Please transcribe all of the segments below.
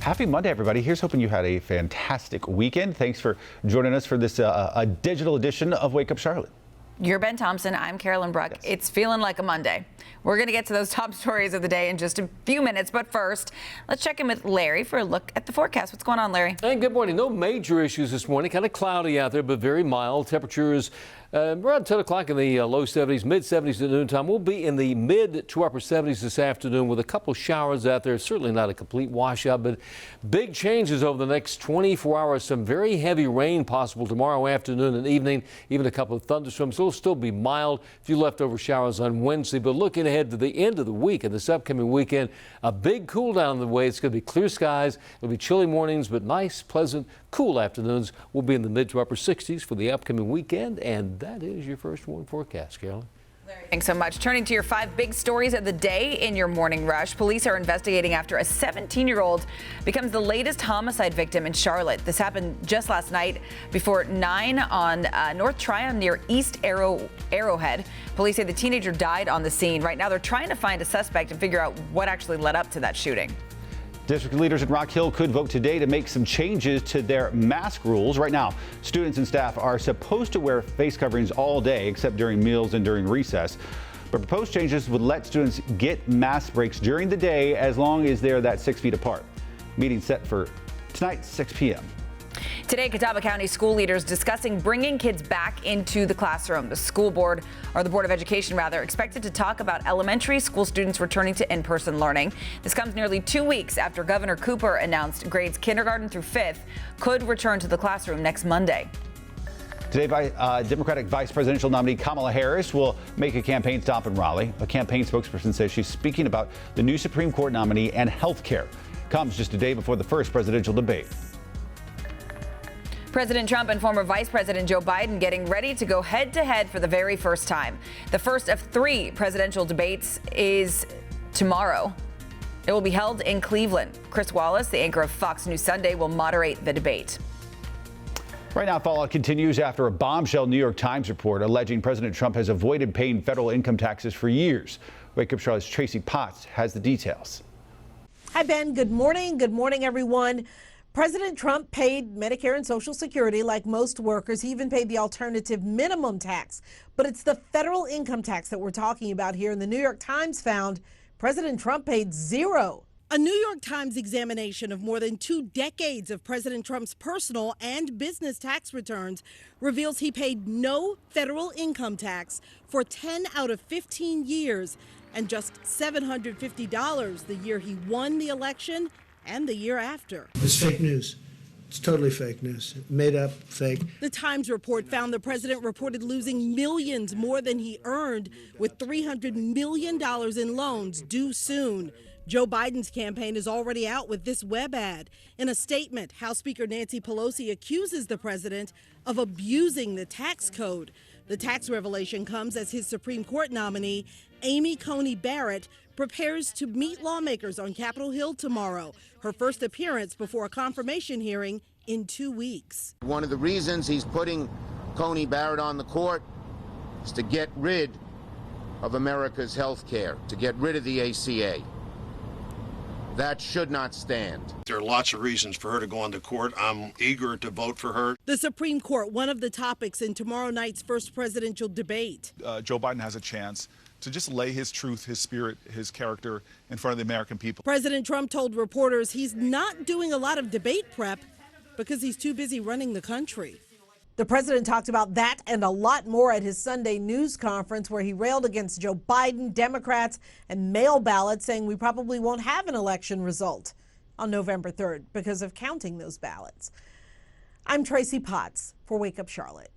Happy Monday, everybody. Here's hoping you had a fantastic weekend. Thanks for joining us for this a digital edition of Wake Up Charlotte. You're Ben Thompson. I'm Carolyn Bruck. Yes. It's feeling like a Monday. We're going to get to those top stories of the day in just a few minutes. But first, let's check in with Larry for a look at the forecast. What's going on, Larry? Hey, good morning. No major issues this morning. Kind of cloudy out there, but very mild. Temperatures around 10 o'clock in the low 70s, mid 70s at noontime. We'll be in the mid to upper 70s this afternoon with a couple showers out there. Certainly not a complete washout, but big changes over the next 24 hours. Some very heavy rain possible tomorrow afternoon and evening, even a couple of thunderstorms. It'll still be mild. A few leftover showers on Wednesday, but looking ahead to the end of the week and this upcoming weekend, a big cool down on the way. It's going to be clear skies. It'll be chilly mornings, but nice, pleasant, cool afternoons. We'll be in the mid to upper 60s for the upcoming weekend, and that is your first one forecast, Carolyn. Thanks so much. Turning to your 5 big stories of the day in your morning rush. Police are investigating after a 17-year-old becomes the latest homicide victim in Charlotte. This happened just last night before 9 on North Tryon near East Arrowhead. Police say the teenager died on the scene. Right now, they're trying to find a suspect and figure out what actually led up to that shooting. District leaders in Rock Hill could vote today to make some changes to their mask rules. Right now, students and staff are supposed to wear face coverings all day except during meals and during recess. But proposed changes would let students get mask breaks during the day as long as they're that 6 feet apart. Meeting set for tonight, 6 p.m. Today, Catawba County school leaders discussing bringing kids back into the classroom. The school board, or the Board of Education rather, expected to talk about elementary school students returning to in-person learning. This comes nearly 2 weeks after Governor Cooper announced grades kindergarten through 5th could return to the classroom next Monday. Today, Democratic Vice Presidential nominee Kamala Harris will make a campaign stop in Raleigh. A campaign spokesperson says she's speaking about the new Supreme Court nominee and health care. Comes just a day before the first presidential debate. President Trump and former Vice President Joe Biden getting ready to go head-to-head for the very first time. The first of 3 presidential debates is tomorrow. It will be held in Cleveland. Chris Wallace, the anchor of Fox News Sunday, will moderate the debate. Right now, fallout continues after a bombshell New York Times report alleging President Trump has avoided paying federal income taxes for years. Wake Up Charlotte's Tracy Potts has the details. Hi, Ben. Good morning. Good morning, everyone. President Trump paid Medicare and Social Security like most workers. He even paid the alternative minimum tax. But it's the federal income tax that we're talking about here. And the New York Times found President Trump paid zero. A New York Times examination of more than 2 decades of President Trump's personal and business tax returns reveals he paid no federal income tax for 10 out of 15 years and just $750 the year he won the election and the year after. It's fake news. It's totally fake news. Made up, fake. The Times report found the president reported losing millions more than he earned, with $300 million in loans due soon. Joe Biden's campaign is already out with this web ad. In a statement, House Speaker Nancy Pelosi accuses the president of abusing the tax code. The tax revelation comes as his Supreme Court nominee, Amy Coney Barrett, prepares to meet lawmakers on Capitol Hill tomorrow, her first appearance before a confirmation hearing in 2 weeks. One of the reasons he's putting Coney Barrett on the court is to get rid of America's health care, to get rid of the ACA. That should not stand. There are lots of reasons for her to go on the court. I'm eager to vote for her. The Supreme Court, one of the topics in tomorrow night's first presidential debate. Joe Biden has a chance to just lay his truth, his spirit, his character in front of the American people. President Trump told reporters he's not doing a lot of debate prep because he's too busy running the country. The president talked about that and a lot more at his Sunday news conference, where he railed against Joe Biden, Democrats, and mail ballots, saying we probably won't have an election result on November 3rd because of counting those ballots. I'm Tracy Potts for Wake Up Charlotte.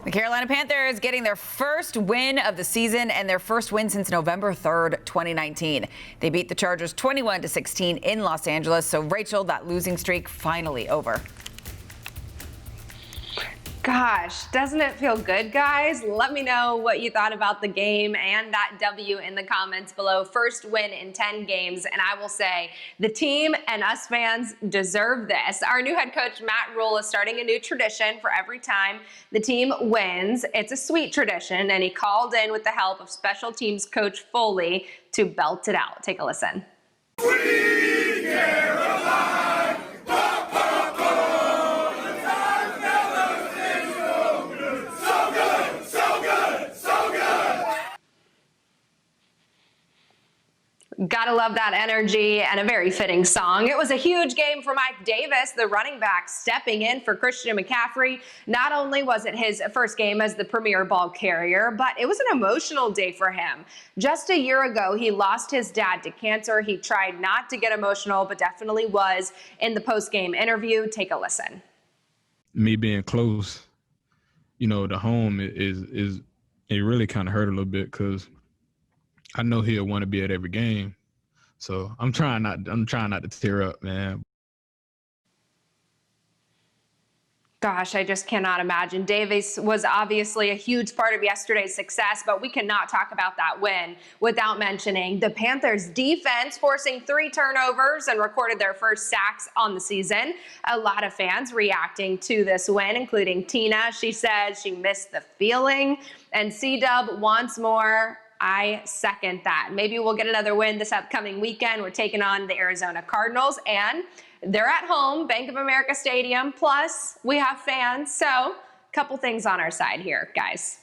The Carolina Panthers getting their first win of the season and their first win since November 3rd, 2019. They beat the Chargers 21-16 in Los Angeles. So, Rachel, that losing streak finally over. Gosh, doesn't it feel good, guys? Let me know what you thought about the game and that W in the comments below. First win in 10 games, and I will say the team and us fans deserve this. Our new head coach, Matt Rule, is starting a new tradition for every time the team wins. It's a sweet tradition, and he called in with the help of special teams coach Foley to belt it out. Take a listen. Gotta love that energy and a very fitting song. It was a huge game for Mike Davis, the running back, stepping in for Christian McCaffrey. Not only was it his first game as the premier ball carrier, but it was an emotional day for him. Just a year ago, he lost his dad to cancer. He tried not to get emotional, but definitely was in the post-game interview. Take a listen. Me being close, to home is it really kind of hurt a little bit because I know he'll want to be at every game. So I'm trying not to tear up, man. Gosh, I just cannot imagine. Davis was obviously a huge part of yesterday's success, but we cannot talk about that win without mentioning the Panthers defense forcing 3 turnovers and recorded their first sacks on the season. A lot of fans reacting to this win, including Tina. She says she missed the feeling. And C-Dub wants more. I second that. Maybe we'll get another win this upcoming weekend. We're taking on the Arizona Cardinals, and they're at home, Bank of America Stadium. Plus, we have fans. So, a couple things on our side here, guys.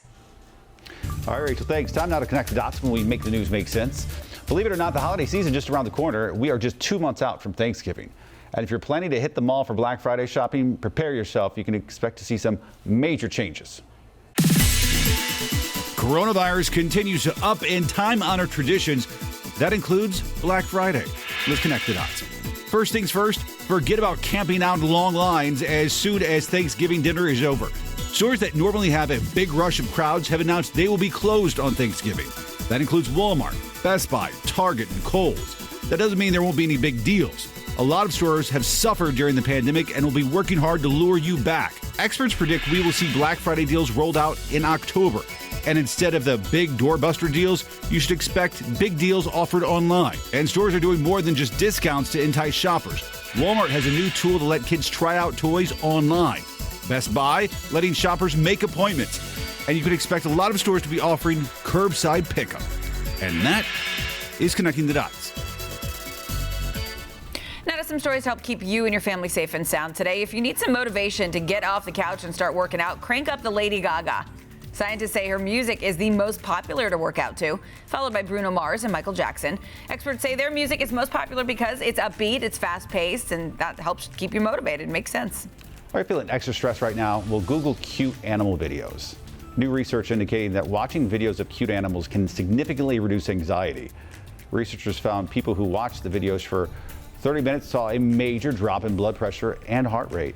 All right, Rachel, thanks. Time now to connect the dots when we make the news make sense. Believe it or not, the holiday season just around the corner. We are just 2 months out from Thanksgiving. And if you're planning to hit the mall for Black Friday shopping, prepare yourself. You can expect to see some major changes. Coronavirus continues to upend time-honored traditions. That includes Black Friday. Let's connect the dots. First things first, forget about camping out in long lines as soon as Thanksgiving dinner is over. Stores that normally have a big rush of crowds have announced they will be closed on Thanksgiving. That includes Walmart, Best Buy, Target, and Kohl's. That doesn't mean there won't be any big deals. A lot of stores have suffered during the pandemic and will be working hard to lure you back. Experts predict we will see Black Friday deals rolled out in October. And instead of the big doorbuster deals, you should expect big deals offered online. And stores are doing more than just discounts to entice shoppers. Walmart has a new tool to let kids try out toys online. Best Buy letting shoppers make appointments. And you can expect a lot of stores to be offering curbside pickup. And that is connecting the dots. Now to some stories to help keep you and your family safe and sound today. If you need some motivation to get off the couch and start working out, crank up the Lady Gaga. Scientists say her music is the most popular to work out to, followed by Bruno Mars and Michael Jackson. Experts say their music is most popular because it's upbeat, it's fast-paced, and that helps keep you motivated. Makes sense. Are you feeling extra stressed right now? Well, Google cute animal videos. New research indicating that watching videos of cute animals can significantly reduce anxiety. Researchers found people who watched the videos for 30 minutes saw a major drop in blood pressure and heart rate.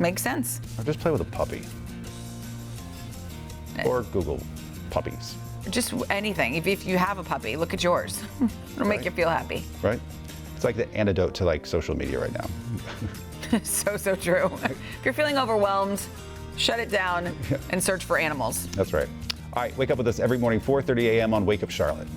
Makes sense. Or just play with a puppy. Or Google puppies. Just anything. If you have a puppy, look at yours. It'll make you feel happy. Right? It's like the antidote to social media right now. So true. If you're feeling overwhelmed, shut it down and search for animals. That's right. All right, wake up with us every morning, 4:30 a.m. on Wake Up Charlotte.